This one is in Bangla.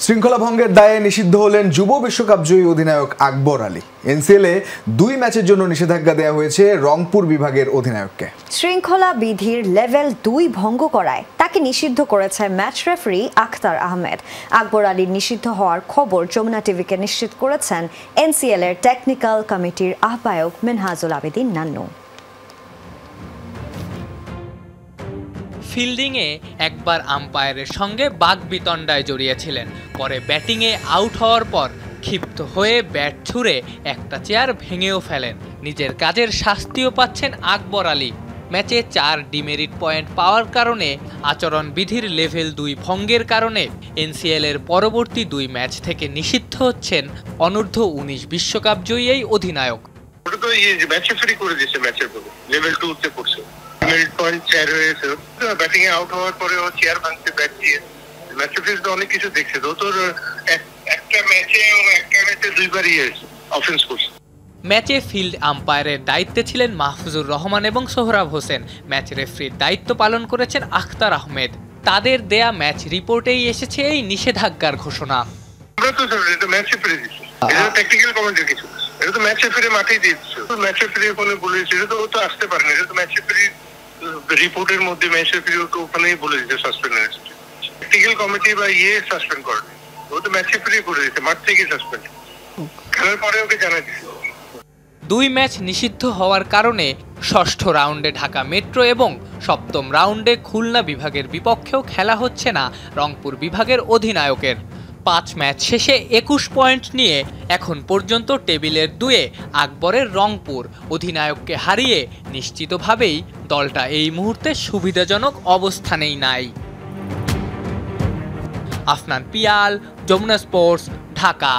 শৃঙ্খলা ভঙ্গের দায়ে নিষিদ্ধ হলেন যুব বিশ্বকাপ জয়ী অধিনায়ক আকবর আলী। এনসিএলে 2 ম্যাচের জন্য নিষেধাজ্ঞা দেওয়া হয়েছে রংপুর বিভাগের অধিনায়ককে। শৃঙ্খলা বিধির লেভেল 2 ভঙ্গ করায় তাকে নিষিদ্ধ করেছে ম্যাচ রেফারি আখতার আহমেদ। আকবর আলীর নিষিদ্ধ হওয়ার খবর যমুনা টিভিকে নিশ্চিত করেছেন এনসিএল এর টেকনিক্যাল কমিটির আহ্বায়ক মিনহাজুল আবেদিন নান্নু। ফিল্ডিংয়ে একবার আম্পায়ারের সঙ্গে বাকবিতণ্ডায় জড়িয়েছিলেন, পরে ব্যাটিংয়ে আউট হওয়ার পর ক্ষিপ্ত হয়ে ব্যাট ছুঁড়ে একটা চেয়ার ভেঙেও ফেলেন। নিজের কাজের শাস্তিও পাচ্ছেন আকবর আলী। ম্যাচে 4 ডিমেরিট পয়েন্ট পাওয়ার কারণে আচরণবিধির লেভেল 2 ভঙ্গের কারণে এনসিএল এর পরবর্তী 2 ম্যাচ থেকে নিষিদ্ধ হচ্ছেন অনূর্ধ্ব 19 বিশ্বকাপ জয়ী এই অধিনায়ক। ব্যাটিং এ আউট হওয়ার পরে ও চেয়ার ভাঙতে ব্যাট দিয়ে ম্যাচ রেফারি তো অনেক কিছু দেখছে, তো তোর একটা ম্যাচে 2বারই অফেন্স করছে। ম্যাচে ফিল্ড আম্পায়ারের দায়িত্বে ছিলেন মাহফুজুর রহমান এবং সোহরাব হোসেন। ম্যাচ রেফারির দায়িত্ব পালন করেছেন আখতার আহমেদ। তাদের দেয়া ম্যাচ রিপোর্টেই এসেছে এই নিষেধাজ্ঞার ঘোষণা। আমরা তো এটা ম্যাচ রেফারি দিচ্ছি, এটা টেকনিক্যাল কমিটির কিছু, এটা তো ম্যাচ রেফারি মাঠেই দিচ্ছে। ম্যাচ রেফারি ওখানে বলেছে, এটা তো ও তো আসতে পারে না, এটা তো ম্যাচ রেফারি রিপোর্টের মধ্যে ম্যাচ রেফারি তো ওখানেই বলে দিতে সাসপেন্ড হয়েছে। টেকনিক্যাল কমিটি বা সাসপেন্ড করে, ও তো ম্যাচ রেফারি করে দিতে, মাঠ থেকে সাসপেন্ড, খেলার পরে ওকে জানাই দিচ্ছে। 2 ম্যাচ নিষিদ্ধ হওয়ার কারণে ষষ্ঠ রাউন্ডে ঢাকা মেট্রো এবং সপ্তম রাউন্ডে খুলনা বিভাগের বিপক্ষেও খেলা হচ্ছে না রংপুর বিভাগের অধিনায়কের। 5 ম্যাচ শেষে 21 পয়েন্ট নিয়ে এখন পর্যন্ত টেবিলের 2-এ আকবরের রংপুর। অধিনায়ককে হারিয়ে নিশ্চিতভাবেই দলটা এই মুহূর্তে সুবিধাজনক অবস্থানেই নাই। আফনান পিয়াল, যমুনা স্পোর্টস, ঢাকা।